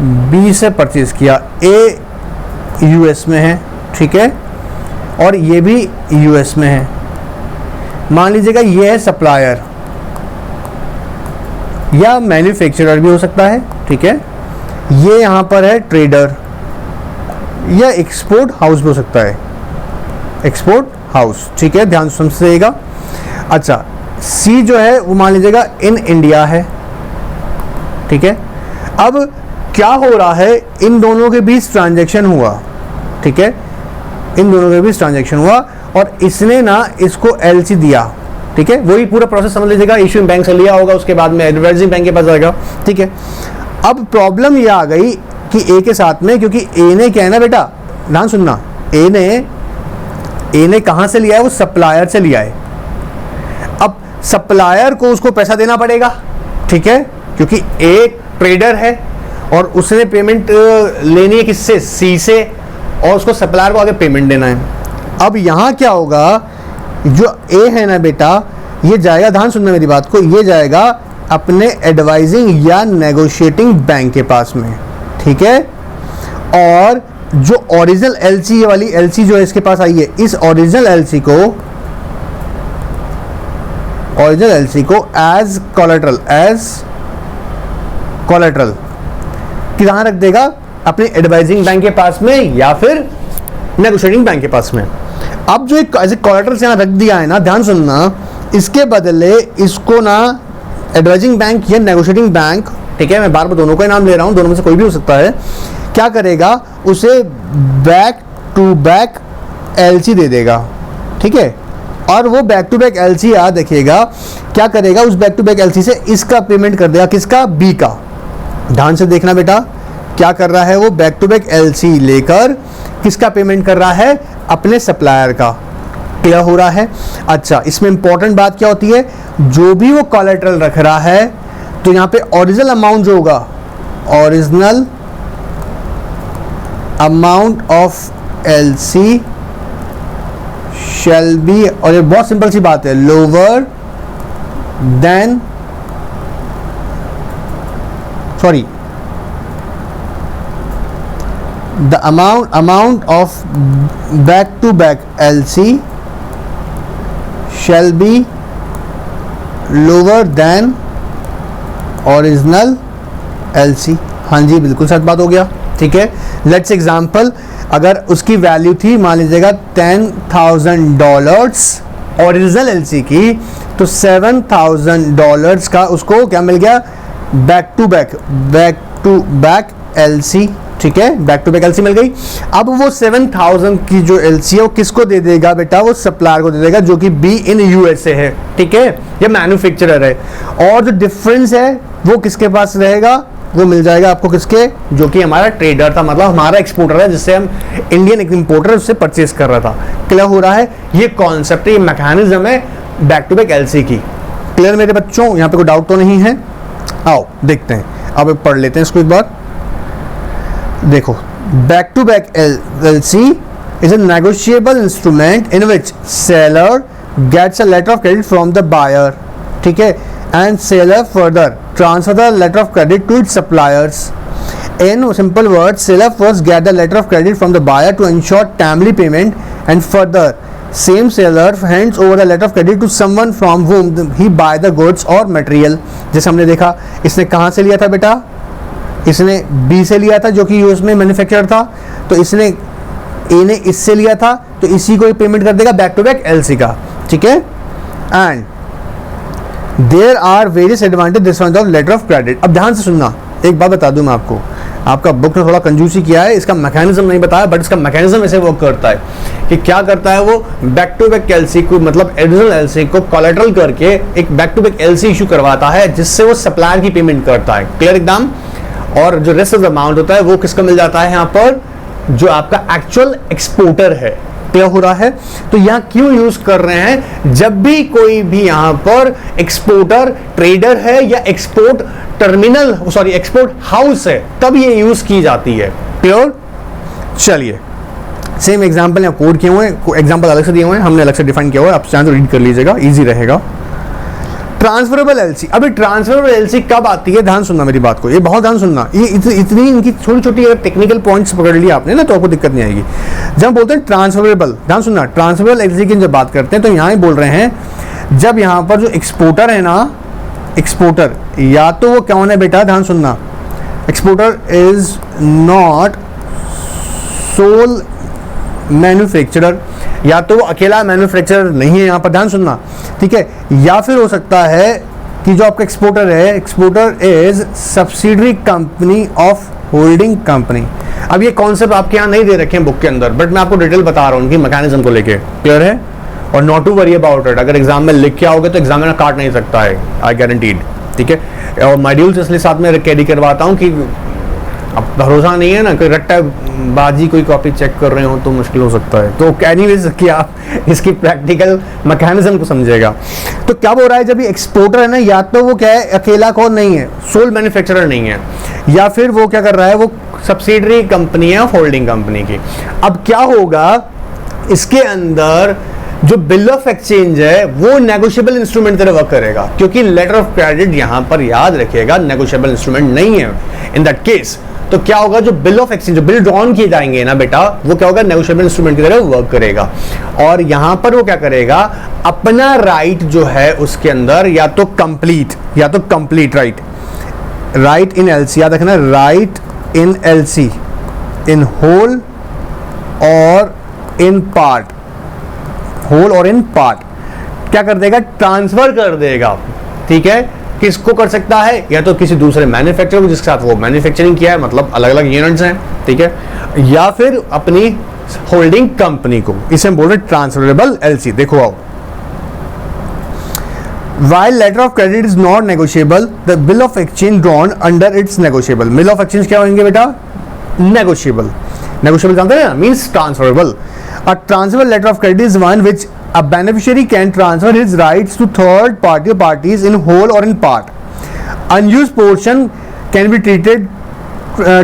बी से परचेज किया, ए यूएस में है, ठीक है, और ये भी यूएस में है। मान लीजिएगा ये है सप्लायर या मैन्युफैक्चरर भी हो सकता है, ठीक है, ये यहाँ पर है ट्रेडर या एक्सपोर्ट हाउस भी हो सकता है, एक्सपोर्ट हाउस, ठीक है, ध्यान समझिएगा। अच्छा, सी जो है वो मान लीजिएगा इन इंडिया है, ठीक है। अब क्या हो रहा है, इन दोनों के बीच ट्रांजैक्शन हुआ, ठीक है, इन दोनों के बीच ट्रांजैक्शन हुआ और इसने ना इसको एलसी दिया, ठीक है, वही पूरा प्रोसेस समझ लीजिएगा, इश्यूइंग बैंक से लिया होगा, उसके बाद में एडवर्टाइजिंग बैंक के पास जाएगा, ठीक है। अब प्रॉब्लम ये आ गई कि ए के साथ में, क्योंकि ए ने क्या है ना बेटा, ध्यान सुनना, ए ने कहां से लिया है, वो सप्लायर से लिया है। अब सप्लायर को उसको पैसा देना पड़ेगा, ठीक है, क्योंकि ए ट्रेडर है और उसने पेमेंट लेनी है किससे, सी से, और उसको सप्लायर को आगे पेमेंट देना है। अब यहाँ क्या होगा, जो ए है ना बेटा, ये जाएगा, ध्यान सुनना मेरी बात को, ये जाएगा अपने एडवाइजिंग या नेगोशिएटिंग बैंक के पास में, ठीक है, और जो ओरिजिनल एलसी वाली एलसी जो है इसके पास आई है, इस ओरिजिनल एलसी को एज कोलेटरल कहाँ रख देगा, अपने एडवाइजिंग बैंक के पास में या फिर नेगोशिएटिंग बैंक के पास में। अब जो एक एज ए कोलेटरल यहाँ रख दिया है ना, ध्यान सुनना, इसके बदले इसको ना एडवाइजिंग बैंक या नेगोशिएटिंग बैंक, ठीक है, मैं बार बार दोनों का नाम ले रहा हूँ, दोनों में से कोई भी हो सकता है, क्या करेगा, उसे बैक टू बैक एलसी दे देगा, ठीक है, और वो बैक टू बैक एलसी याद रखिएगा, क्या करेगा, उस बैक टू बैक एलसी से इसका पेमेंट कर देगा, किसका, बी का। ध्यान से देखना बेटा, क्या कर रहा है वो, बैक टू बैक एलसी लेकर किसका पेमेंट कर रहा है, अपने सप्लायर का। क्लियर हो रहा है। अच्छा, इसमें इंपॉर्टेंट बात क्या होती है, जो भी वो कोलेटरल रख रहा है, तो यहाँ पे ओरिजिनल अमाउंट जो होगा, original amount of LC shall be, और ये बहुत सिंपल सी बात है, lower than, sorry, the amount of back to back LC shall be lower than original LC। हाँ जी, बिल्कुल सच बात हो गया, ठीक है। लेट्स एग्जाम्पल, अगर उसकी वैल्यू थी मान लीजिएगा $10,000 ओरिजिनल एलसी की, तो $7,000 का उसको क्या मिल गया, बैक टू बैक एलसी, ठीक है, बैक टू बैक एलसी मिल गई। अब वो 7,000 की जो एलसी है वो किसको दे देगा बेटा, वो सप्लायर को दे देगा, जो कि बी इन यूएसए है, ठीक है, या मैन्युफैक्चरर है, और जो डिफरेंस है वो किसके पास रहेगा, वो मिल जाएगा आपको, किसके, जो कि हमारा ट्रेडर था, मतलब हमारा एक्सपोर्टर है, जिससे हम इंडियन इंपोर्टर उससे परचेज कर रहा था। क्लियर हो रहा है, ये कॉन्सेप्ट, ये मैकेनिज्म है बैक टू बैक एलसी की। क्लियर मेरे बच्चों, यहाँ पे कोई डाउट तो नहीं है। आओ देखते हैं, अब पढ़ लेते हैं इसको एक बार। देखो, back to back LC is a negotiable instrument in which seller gets a letter of credit from the buyer, ठीक है, and seller further transfer the letter of credit to its suppliers. In simple words, seller first get the letter of credit from the buyer to ensure timely payment, and further same seller hands over the letter of credit to someone from whom he buy the goods or material। जैसे हमने देखा, इसने कहाँ से लिया था बेटा, इसने बी से लिया था, जो कि यूएस में मैन्युफैक्चरर था, तो इसने ए ने इससे लिया था तो इसी को पेमेंट कर देगा बैक टू बैक एलसी का, ठीक है। And there are various advantage disadvantage of letter of credit. अब ध्यान से सुनना, एक बात बता दूं मैं आपको, आपका बुक ने थोड़ा कंजूसी किया है, इसका मैकेनिज्म नहीं बताया, बट इसका मैकेनिज्म ऐसे वर्क करता है कि क्या करता है वो, बैक टू बैक एलसी को मतलब ओरिजिनल एलसी को कोलैटरल करके एक back to back LC issue करवाता है, जिससे वो सप्लायर की पेमेंट करता है, क्लियर एकदम। और जो रेस्ट ऑफ अमाउंट होता है वो किसको मिल जाता है यहाँ पर, जो आपका एक्चुअल एक्सपोर्टर है, क्लियर हो रहा है। तो यहाँ क्यों यूज कर रहे हैं, जब भी कोई भी यहाँ पर एक्सपोर्टर ट्रेडर है या export terminal sorry export house है, तब ये यूज की जाती है, क्लियर। चलिए सेम एग्जांपल यहाँ कोड किए हुए हैं, एग्जांपल अलग से दिए हुए हैं, हमने अलग से डिफाइन किया हुआ है, आप चाहें तो रीड कर लीजिएगा, इजी रहेगा। ट्रांसफरेबल एलसी, अभी ट्रांसफरेबल एलसी कब आती है, ध्यान सुनना मेरी बात को, ये बहुत ध्यान सुनना, ये इतनी इनकी छोटी छोटी अगर टेक्निकल पॉइंट्स पकड़ लिया आपने ना तो आपको दिक्कत नहीं आएगी। जब बोलते हैं ट्रांसफरेबल, ध्यान सुनना, ट्रांसफरेबल एलसी की जब बात करते हैं तो यहाँ ही बोल रहे हैं जब यहाँ पर जो एक्सपोर्टर है ना, एक्सपोर्टर या तो वो कौन है बेटा, ध्यान सुनना, exporter is not sole manufacturer, या तो वो अकेला मैन्युफैक्चरर नहीं है यहाँ पर, ध्यान सुनना, ठीक है। या फिर हो सकता है कि जो आपका एक्सपोर्टर है, exporter is subsidiary company of holding company. अब ये कॉन्सेप्ट आपके यहाँ नहीं दे रखे हैं बुक के अंदर, बट मैं आपको डिटेल बता रहा हूँ उनकी मैकेनिज्म को लेके, क्लियर है। और not to worry about it, अगर एग्जाम में लिख के आओगे तो एग्जामिनर काट नहीं सकता है, आई गारंटीड, ठीक है। और मॉड्यूल्स इसलिए साथ में कैरी करवाता हूँ कि अब भरोसा नहीं है ना कि रट्टा बाजी कोई कॉपी चेक कर रहे हो तो मुश्किल हो सकता है, तो एनीवेज कि आप इसकी प्रैक्टिकल मैकेनिज्म को समझेगा। तो क्या बोल रहा है, जब ये एक्सपोर्टर है ना, या तो वो क्या है, अकेला कौन नहीं है, सोल मैन्युफैक्चरर नहीं है, या फिर वो क्या कर रहा है, वो सब्सिडरी कंपनी है होल्डिंग कंपनी की। अब क्या होगा, इसके अंदर जो बिल ऑफ एक्सचेंज है वो नेगोशिएबल इंस्ट्रूमेंट तरह वर्क करेगा, क्योंकि लेटर ऑफ क्रेडिट यहां पर याद रखिएगा नेगोशिएबल इंस्ट्रूमेंट नहीं है इन दैट केस। तो क्या होगा, जो बिल ऑफ एक्सचेंज, जो बिल ड्रॉन किए जाएंगे ना बेटा, वो क्या होगा, नेगोशिएबल इंस्ट्रूमेंट की तरह वर्क करेगा। और यहां पर वो क्या करेगा, अपना राइट जो है उसके अंदर या तो कंप्लीट राइट इन एलसी, याद रखना, right in LC in whole और इन पार्ट, होल और इन पार्ट क्या कर देगा, ट्रांसफर कर देगा, ठीक है। किसको कर सकता है, या तो किसी दूसरे मैन्युफैक्चरर को जिसके साथ वो मैन्युफैक्चरिंग किया है, मतलब अलग अलग यूनिट्स हैं, ठीक है, या फिर अपनी होल्डिंग कंपनी को, इसे हम बोल रहे हैं ट्रांसफरेबल एलसी। देखो आओ, while letter of credit is not negotiable, the bill of exchange drawn under its negotiable। bill of exchange क्या होंगे बेटा, negotiable जानते हैं ना, means transferable। A transferable letter of credit is one which a beneficiary can transfer his rights to third party or parties in whole or in part। Unused portion can be treated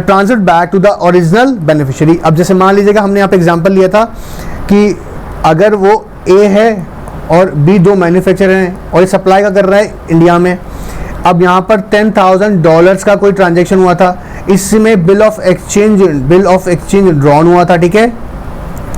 transferred back to the original beneficiary। अब जैसे मान लीजिएगा हमने यहाँ पे example लिया था कि अगर वो A है और B दो मैन्युफैक्चरर हैं और ये सप्लाई का कर रहा है इंडिया में, अब यहाँ पर $10,000 का कोई ट्रांजेक्शन हुआ था, इसमें बिल ऑफ एक्सचेंज ड्रॉन हुआ था, ठीक है,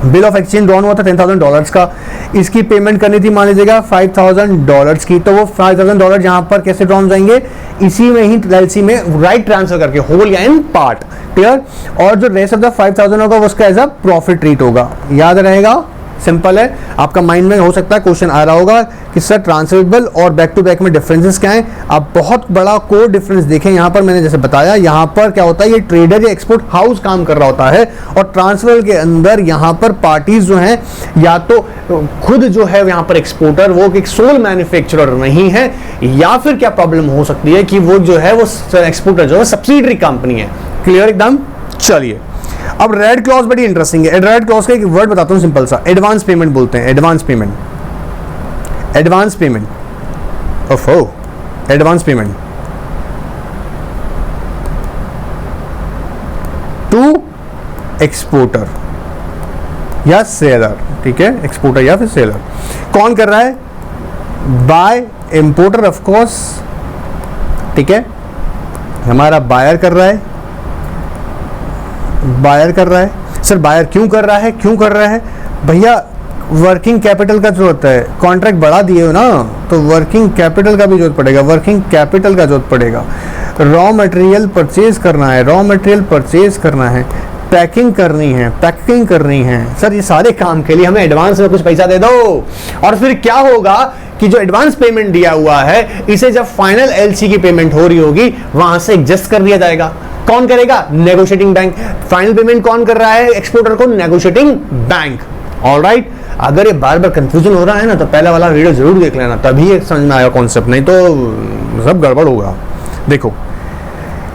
बिल ऑफ एक्सचेंज ड्रॉन हुआ था $10,000 का, इसकी पेमेंट करनी थी मान लीजिएगा $5,000 की, तो वो $5,000 यहाँ पर कैसे ड्रॉन जाएंगे, इसी में ही एलसी में राइट ट्रांसफर करके, होल या इन पार्ट, क्लियर। और जो रेस्ट ऑफ द 5,000 होगा वो उसका एज अ प्रॉफिट ट्रीट होगा, याद रहेगा, सिंपल है। आपका माइंड में हो सकता है क्वेश्चन आ रहा होगा कि सर ट्रांसफरेबल और बैक टू बैक में डिफरेंसेस क्या हैं। आप बहुत बड़ा कोर डिफरेंस देखें, यहाँ पर मैंने जैसे बताया, यहाँ पर क्या होता है, ये ट्रेडर या एक्सपोर्ट हाउस काम कर रहा होता है, और ट्रांसफर के अंदर यहाँ पर पार्टीज जो हैं, या तो खुद जो है यहाँ पर एक्सपोर्टर वो एक सोल मैन्युफैक्चरर नहीं है, या फिर क्या प्रॉब्लम हो सकती है कि वो जो है वो एक्सपोर्टर जो है सब्सिडरी कंपनी है, क्लियर एकदम। चलिए अब रेड क्लॉज बड़ी इंटरेस्टिंग है। रेड क्लॉज का एक वर्ड बताता हूं सिंपल सा, एडवांस पेमेंट बोलते हैं, एडवांस पेमेंट टू एक्सपोर्टर या सेलर, ठीक है, एक्सपोर्टर या फिर सेलर। कौन कर रहा है, बाय इंपोर्टर ऑफ कोर्स, ठीक है, हमारा बायर कर रहा है, सर बायर क्यों कर रहा है भैया, वर्किंग कैपिटल का जरूरत है, कॉन्ट्रैक्ट बढ़ा दिए हो ना, तो वर्किंग कैपिटल का भी जरूरत पड़ेगा, रॉ मटेरियल परचेज करना है, पैकिंग करनी है सर, ये सारे काम के लिए हमें एडवांस में कुछ पैसा दे दो। और फिर क्या होगा कि जो एडवांस पेमेंट दिया हुआ है इसे जब फाइनल एलसी की पेमेंट हो रही होगी वहां से एडजस्ट कर दिया जाएगा। कौन करेगा? Negotiating bank. फाइनल पेमेंट कौन कर रहा है एक्सपोर्टर को? Negotiating bank. ऑलराइट, अगर ये बार बार कंफ्यूजन हो रहा है ना तो पहला वाला वीडियो जरूर देख लेना, तभी एक समझ में आएगा कॉन्सेप्ट, नहीं तो सब गड़बड़ होगा। देखो,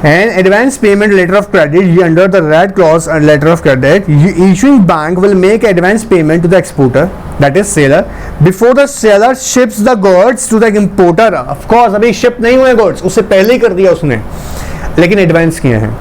an advance payment letter of credit under the red clause and letter of credit, issuing bank will make advance payment to the exporter, that is seller, before the seller ships the goods to the importer. Of course अभी ship नहीं हुए goods, उससे पहले ही कर दिया उसने, लेकिन advance किए हैं।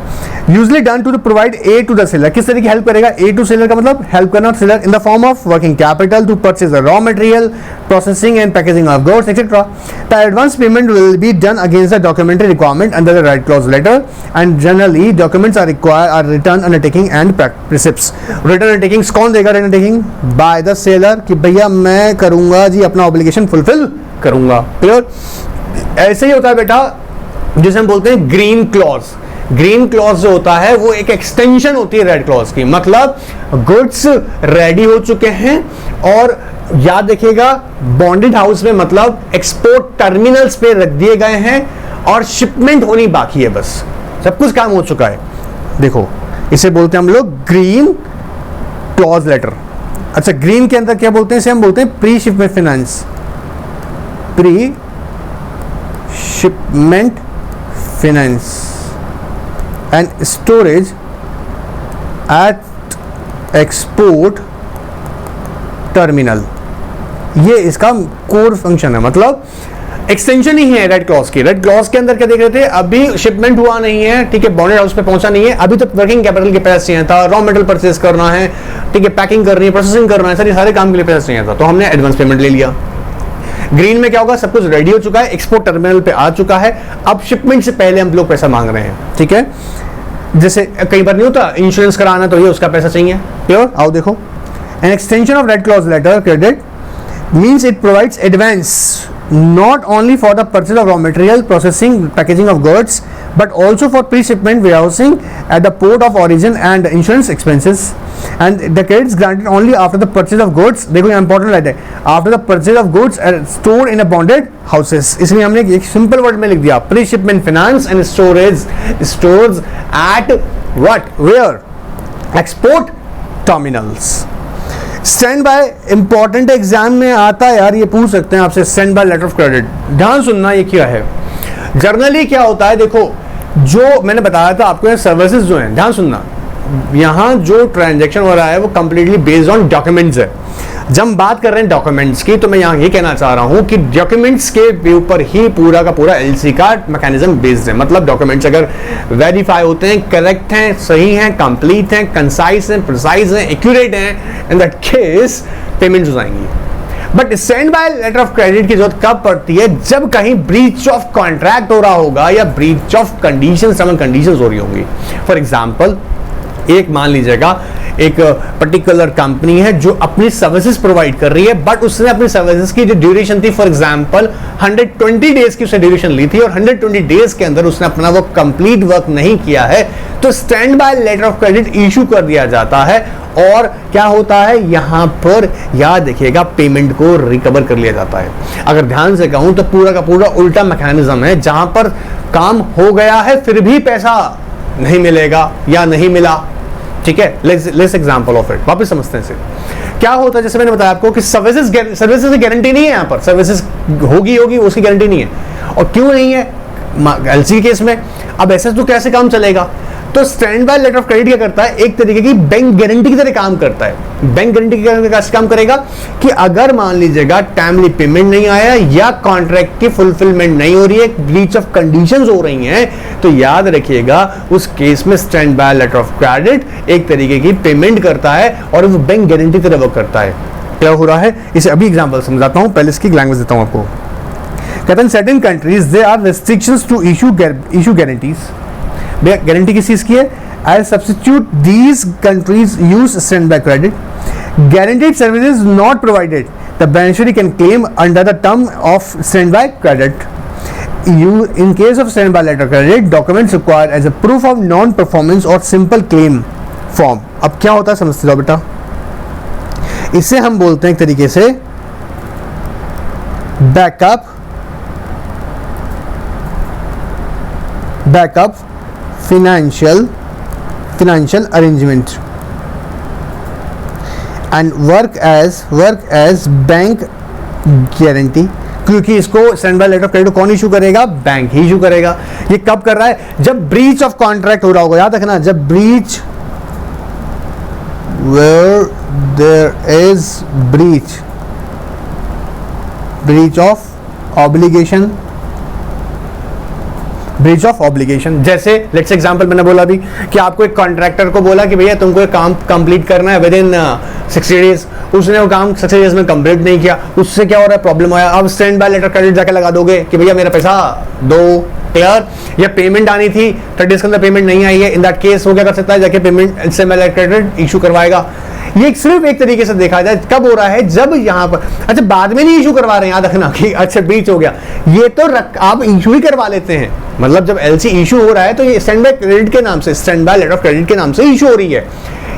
Usually done to provide a to the seller. किस तरह की हेल्प करेगा? ए टू सेलर का मतलब हेल्प करना seller in the form of working capital to purchase the raw material, processing and packaging of goods etcetera. The advance payment will be done against the documentary requirement under the right clause letter and generally documents are required are return undertaking and receipts. Return undertakings कौन देगा? Return undertaking by the seller कि भैया मैं करूंगा जी, अपना obligation fulfil करूंगा। Clear? ऐसे ही होता है बेटा जिसे हम बोलते हैं ग्रीन क्लॉज। ग्रीन क्लॉज जो होता है वो एक एक्सटेंशन होती है रेड क्लॉज की। मतलब गुड्स रेडी हो चुके हैं और याद रखिएगा बॉन्डेड हाउस में मतलब एक्सपोर्ट टर्मिनल्स पे रख दिए गए हैं और शिपमेंट होनी बाकी है, बस सब कुछ काम हो चुका है। देखो इसे बोलते हैं हम लोग ग्रीन क्लॉज लेटर। अच्छा, ग्रीन के अंदर क्या बोलते हैं? इसे हम बोलते हैं pre shipment finance. Pre shipment finance and storage at export terminal। ये इसका कोर फंक्शन है, मतलब एक्सटेंशन ही है रेड क्लॉज की। रेड क्लॉज के अंदर क्या देख रहे थे? अभी शिपमेंट हुआ नहीं है, ठीक है, बॉन्डेड हाउस पे पहुंचा नहीं है, अभी तो वर्किंग कैपिटल के पैसे चाहिए था, रॉ मटेरियल परचेज करना है, ठीक है, पैकिंग करनी है, प्रोसेसिंग करना है, सर ये सारे काम के लिए पैसे चाहिए था, तो हमने एडवांस पेमेंट ले लिया। ग्रीन में क्या होगा? सब कुछ रेडी हो चुका है, एक्सपोर्ट टर्मिनल पे आ चुका है, अब शिपमेंट से पहले हम लोग पैसा मांग रहे हैं, ठीक है। जैसे कई बार नहीं होता इंश्योरेंस कराना तो ये उसका पैसा चाहिए। प्योर आओ देखो, an extension of red clause letter credit means it provides advance not only for the purchase of raw material, processing, packaging of goods, but also for pre-shipment warehousing at the port of origin and insurance expenses. And the credit is granted only after the purchase of goods. देखो यहाँ important line है, after the purchase of goods are stored in a bonded houses। इसलिए हमने एक simple word में लिख दिया pre-shipment finance and storage stores at what? Where? Export terminals। Standby important exam में आता है यार, ये पूछ सकते हैं आपसे, standby letter of credit. ध्यान सुनना ये क्या है। जर्नली क्या होता है, देखो जो मैंने बताया था आपको, ये सर्विसेज जो हैं, ध्यान सुनना, यहाँ जो ट्रांजैक्शन हो रहा है वो कंप्लीटली बेस्ड ऑन डॉक्यूमेंट्स है। जब हम बात कर रहे हैं डॉक्यूमेंट्स की तो मैं यहाँ ये कहना चाह रहा हूँ कि डॉक्यूमेंट्स के ऊपर ही पूरा का पूरा एलसी का मैकेनिज्म बेस्ड है। मतलब डॉक्यूमेंट्स अगर वेरीफाई होते हैं, करेक्ट हैं, सही हैं, कंप्लीट हैं, कंसाइज हैं, प्रिसाइज हैं, एक्यूरेट हैं, इन दैट केस पेमेंट्स हो जाएंगी। But standby letter of credit की जरूरत कब पड़ती है? जब कहीं ब्रीच ऑफ कॉन्ट्रैक्ट हो रहा होगा या breach of condition, term conditions हो रही होंगी। फॉर एग्जांपल एक मान लीजिएगा एक पर्टिकुलर कंपनी है जो अपनी सर्विसेज प्रोवाइड कर रही है, बट उसने अपनी सर्विसेज की जो ड्यूरेशन थी, फॉर एग्जांपल 120 डेज की उसने ड्यूरेशन ली थी और 120 डेज के अंदर उसने अपना वो कंप्लीट वर्क नहीं किया है, तो standby letter of credit issue कर दिया जाता है। और क्या होता है यहां पर, याद रखिएगा, पेमेंट को रिकवर कर लिया जाता है। अगर ध्यान से कहूं तो पूरा का पूरा उल्टा मैकेनिज्म है, जहां पर काम हो गया है फिर भी पैसा नहीं मिलेगा या नहीं मिला, ठीक है। लेट्स एग्जांपल ऑफ इट, वापस समझते हैं इसे। क्या होता है, जैसे मैंने बताया आपको कि सर्विसेज की गारंटी नहीं है, यहाँ पर सर्विसेज होगी उसकी गारंटी नहीं है। और क्यों नहीं है एलसी केस में? अब ऐसे तो कैसे काम चलेगा? तो standby letter of credit क्या करता है? एक तरीके की बैंक गारंटी की तरह काम करता है। बैंक गारंटी की कैसे काम करेगा कि अगर मान लीजिएगा टाइमली पेमेंट नहीं आया या कॉन्ट्रैक्ट की फुलफिलमेंट नहीं हो रही है, ब्रीच ऑफ कंडीशंस हो रही हैं, तो याद रखिएगा उस केस में standby letter of credit एक तरीके की पेमेंट करता है और वो बैंक गारंटी तरह वर्क करता है। क्या हो रहा है इसे अभी एग्जाम्पल समझाता हूं, पहले इसकी लैंग्वेज देता हूं आपको। कहते हैं certain countries there are restrictions to issue guarantees। Guarantee किस चीज की है? I substitute these countries use stand by credit. Guaranteed services not provided, the beneficiary can claim under the term of stand by credit. You, in case of standby letter credit, documents required as a proof of non-performance or simple claim form. अब क्या होता है समझते जाओ बेटा, इसे हम बोलते हैं एक तरीके से backup financial arrangement and work as bank guarantee, क्योंकि इसको standby letter of credit कौन इशू करेगा? बैंक ही इशू करेगा। ये कब कर रहा है? जब ब्रीच ऑफ कॉन्ट्रैक्ट हो रहा होगा, याद रखना, जब breach where there is breach of obligation। जैसे लेट्स एग्जांपल मैंने बोला अभी कि आपको एक कॉन्ट्रैक्टर को बोला कि भैया तुमको एक काम कंप्लीट करना है विद इन 60 डेज, उसने वो काम 60 डेज में कंप्लीट नहीं किया, उससे क्या हो रहा है? प्रॉब्लम आया। अब स्टैंड बाय लेटर क्रेडिट जाके लगा दोगे कि भैया मेरा पैसा दो, क्लियर? या पेमेंट आनी थी 30 डेज के अंदर पेमेंट नहीं आई है, इन दैट केस वो क्या कर सकता है? जाके payment standby letter credit issue करवाएगा। ये सिर्फ एक तरीके से देखा जाए कब हो रहा है, जब यहाँ पर अच्छा बाद में नहीं इशू करवा रहे हैं, याद रखना कि अच्छा ब्रीच हो गया, ये तो आप इशू ही करवा लेते हैं। मतलब जब एलसी इशू हो रहा है तो ये स्टैंड बाय क्रेडिट के नाम से, standby letter of credit के नाम से इशू हो रही है।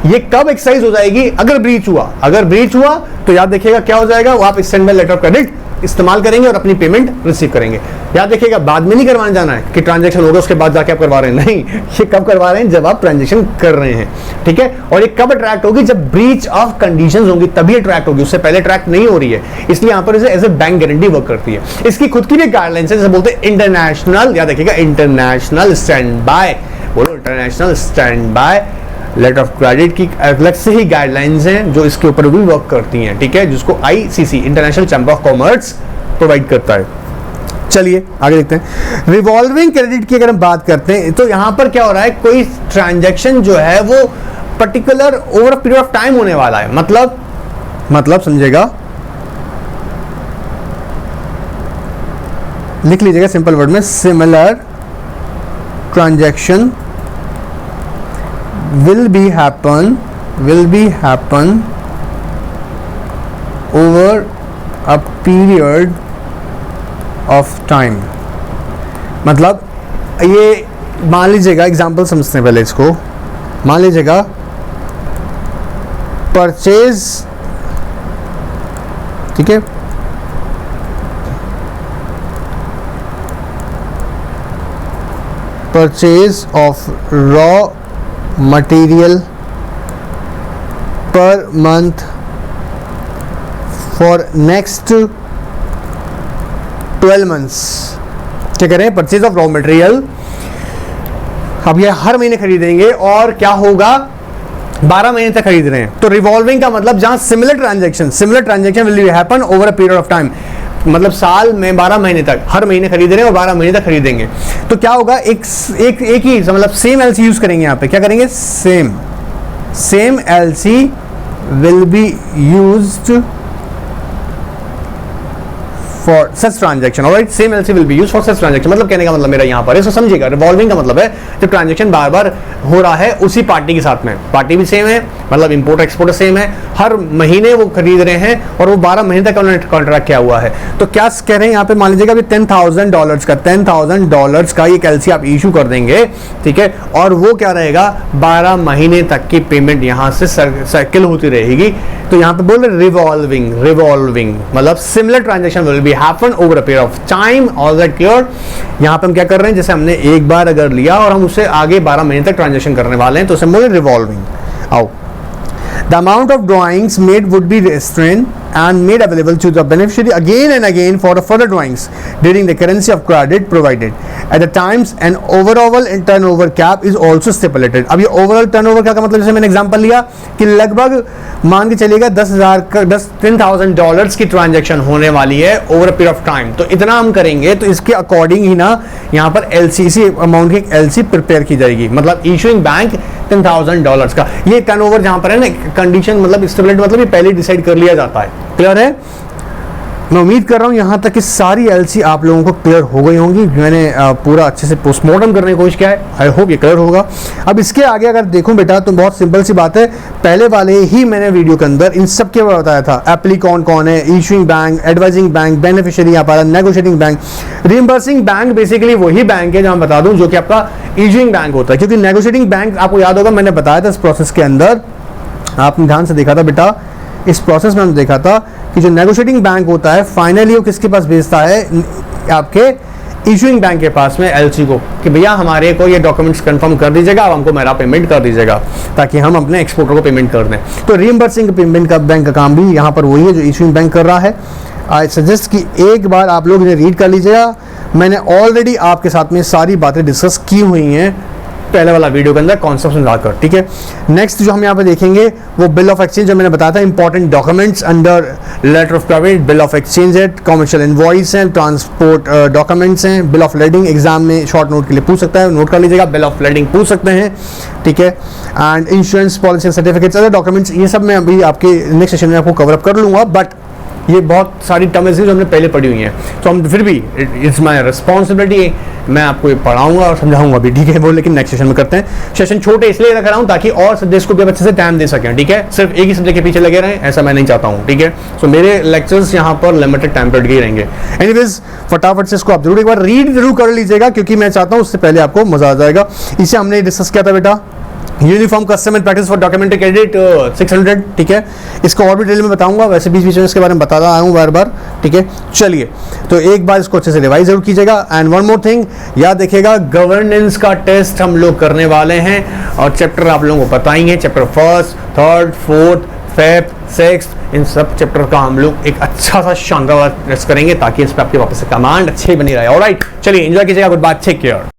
ये कब एक्सरसाइज हो जाएगी? अगर ब्रीच हुआ। अगर ब्रीच हुआ तो याद देखिएगा क्या हो जाएगा, वो आप standby letter of credit इस्तेमाल करेंगे और अपनी पेमेंट रिसीव करेंगे। याद देखिएगा बाद में नहीं करवाने जाना है कि ट्रांजैक्शन होगा उसके बाद जाके आप करवा रहे हैं, नहीं, ये कब करवा रहे हैं? जब आप ट्रांजैक्शन कर रहे हैं, ठीक है? और ये कब अट्रैक्ट होगी? जब ब्रीच ऑफ कंडीशंस होंगी तभी अट्रैक्ट होगी, उससे पहले अट्रैक्ट नहीं हो रही है। इसलिए यहाँ पर इसे as a bank guarantee work करती है। इसकी खुद की भी गाइडलाइंस है, जैसे बोलते हैं इंटरनेशनल, याद रखिएगा इंटरनेशनल स्टैंड बाय, बोलो international standby letter of credit की अलग से ही गाइडलाइंस हैं जो इसके ऊपर भी वर्क करती हैं, ठीक है? जिसको ICC international chamber of commerce provide करता है। चलिए आगे देखते हैं। रिवॉल्विंग क्रेडिट की अगर हम बात करते हैं तो यहां पर क्या हो रहा है, कोई ट्रांजैक्शन जो है वो particular over a period of time होने वाला है। मतलब समझेगा, लिख लीजिएगा सिंपल वर्ड में, similar transaction will be happen over a period of time। मतलब ये मान लीजिएगा, एग्जांपल समझते हैं पहले इसको, मान लीजिएगा परचेज, ठीक है, purchase of raw material per month for next 12 months। क्या करें? परचेज ऑफ रॉ मटेरियल, अब ये हर महीने खरीदेंगे और क्या होगा? 12 महीने तक खरीद रहे हैं। तो रिवॉल्विंग का मतलब जहां similar transaction will happen over a period of time, मतलब साल में 12 महीने तक, हर महीने खरीद रहे हैं और 12 महीने तक खरीदेंगे। तो क्या होगा? एक ही मतलब सेम एलसी यूज करेंगे। यहाँ पे क्या करेंगे? Same LC will be used for such transaction. Alright, same LC will be used for such transaction. मतलब कहने का मतलब मेरा यहाँ पर इसको समझिएगा, रिवॉल्विंग का मतलब है जब ट्रांजैक्शन बार बार हो रहा है उसी पार्टी के साथ में, पार्टी भी सेम है, मतलब इंपोर्ट एक्सपोर्ट सेम है, हर महीने वो खरीद रहे हैं और वो 12 महीने तक उन्होंने कॉन्ट्रैक्ट किया हुआ है। तो क्या कह रहे हैं यहाँ पे, मान लीजिएगा अभी $10,000 का ये एलसी आप इशू कर देंगे, ठीक है? और वो क्या रहेगा? 12 महीने तक की पेमेंट यहाँ से सर्किल होती रहेगी। तो यहाँ पे बोल रहे रिवॉल्विंग मतलब similar transaction will be happen over a period of time. All that clear? यहाँ पे हम क्या कर रहे हैं, जैसे हमने एक बार अगर लिया और हम उससे आगे 12 महीने तक ट्रांजैक्शन करने वाले हैं तो उसे बोले रिवॉल्विंग। आओ, the amount of drawings made would be restrained and made available to the beneficiary again and again for the further drawings during the currency of credit provided at the times। an overall turnover cap is also stipulated। अब ये overall turnover का मतलब, जैसे मैंने example लिया कि लगभग मान के चलिएगा $10,000 की ट्रांजैक्शन होने वाली है over a period of time. तो इतना हम करेंगे तो इसके अकॉर्डिंग ही ना यहाँ पर एलसीसी अमाउंट की एलसी प्रिपेयर की जाएगी। मतलब इशूइंग बैंक $10,000 का ये टर्नओवर जहां पर है ना, कंडीशन मतलब स्टेबलिटी मतलब ये पहले डिसाइड कर लिया जाता है। क्लियर है? मैं उम्मीद कर रहा हूँ यहाँ तक कि सारी एलसी आप लोगों को क्लियर हो गई होंगी। मैंने पूरा अच्छे से पोस्टमार्टम करने की कोशिश किया है, आई होप ये क्लियर होगा। अब इसके आगे अगर देखूँ बेटा तो बहुत सिंपल सी बात है, पहले वाले ही मैंने वीडियो के अंदर इन सब के बारे में बताया था। एप्लीकॉन कौन है, issuing bank, advising bank, beneficiary यहाँ पर, नेगोशिएटिंग बैंक, रिइंबर्सिंग बैंक बेसिकली वही बैंक है जहाँ बता दूँ जो कि आपका इशूइंग बैंक होता है, क्योंकि नेगोशिएटिंग बैंक आपको याद होगा मैंने बताया था इस प्रोसेस के अंदर, आपने ध्यान से देखा था बेटा, इस प्रोसेस में हमने देखा था कि जो नेगोशिएटिंग बैंक होता है फाइनली वो किसके पास भेजता है, आपके इशूइंग बैंक के पास में एलसी को, कि भैया हमारे को ये डॉक्यूमेंट्स कंफर्म कर दीजिएगा, अब हमको मेरा पेमेंट कर दीजिएगा ताकि हम अपने एक्सपोर्टर को पेमेंट कर दें। तो रीइंबर्सिंग पेमेंट का बैंक का काम भी यहाँ पर वही है जो इशूइंग बैंक कर रहा है। आई सजेस्ट कि एक बार आप लोग इन्हें रीड कर लीजिएगा, मैंने ऑलरेडी आपके साथ में सारी बातें डिस्कस की हुई हैं पहले वाला वीडियो के अंदर कॉन्सेप्ट समझाकर, ठीक है। नेक्स्ट जो हम यहाँ पे देखेंगे वो बिल ऑफ एक्सचेंज, जो मैंने बताया था important documents under letter of credit, bill of exchange है, कमर्शियल इनवॉइस हैं, ट्रांसपोर्ट डॉक्यूमेंट्स हैं, बिल ऑफ लेडिंग एग्जाम में शॉर्ट नोट के लिए पूछ सकता है, नोट कर लीजिएगा, बिल ऑफ लेडिंग पूछ सकते हैं, ठीक है। And insurance policy certificates, other documents, ये सब मैं अभी आपके नेक्स्ट सेशन में आपको कवर अप कर लूँगा, बट ये बहुत सारी टर्म्स जो हमने पहले पढ़ी हुई हैं, तो हम फिर भी इट्स माय रिस्पॉन्सिबिलिटी, मैं आपको ये पढ़ाऊंगा और समझाऊंगा भी, ठीक है वो, लेकिन नेक्स्ट सेशन में करते हैं। सेशन छोटे इसलिए रख रहा हूँ ताकि और सब्जेक्ट्स को भी अच्छे से टाइम दे सकें, ठीक है। सिर्फ एक ही सब्जेक्ट के पीछे लगे रहें ऐसा मैं नहीं चाहता हूँ, ठीक है। सो मेरे लेक्चर्स यहाँ पर लिमिटेड टाइम पीरियड के ही रहेंगे। एनीवेज फटाफट से इसको आप जरूर एक बार रीड जरूर कर लीजिएगा, क्योंकि मैं चाहता हूँ उससे पहले आपको मजा आ जाएगा। इसे हमने डिस्कस किया था बेटा, uniform custom and practice for documentary credit 600, ठीक है। इसको और भी डिटेल में बताऊंगा, वैसे बीच बीच में इसके बारे में बता रहा हूँ बार बार, ठीक है। चलिए तो एक बार इसको अच्छे से रिवाइज जरूर कीजिएगा। एंड वन मोर थिंग याद देखिएगा, गवर्नेंस का टेस्ट हम लोग करने वाले हैं और चैप्टर आप लोगों को पता ही है, chapter 1st, 3rd, 4th, 5th, 6th, इन सब चैप्टर का हम लोग एक अच्छा सा शानदार टेस्ट करेंगे ताकि इस पर आपके वापस से कमांड अच्छी बनी रहे। ऑलराइट, चलिए एंजॉय कीजिएगा, गुड बाय, टेक केयर।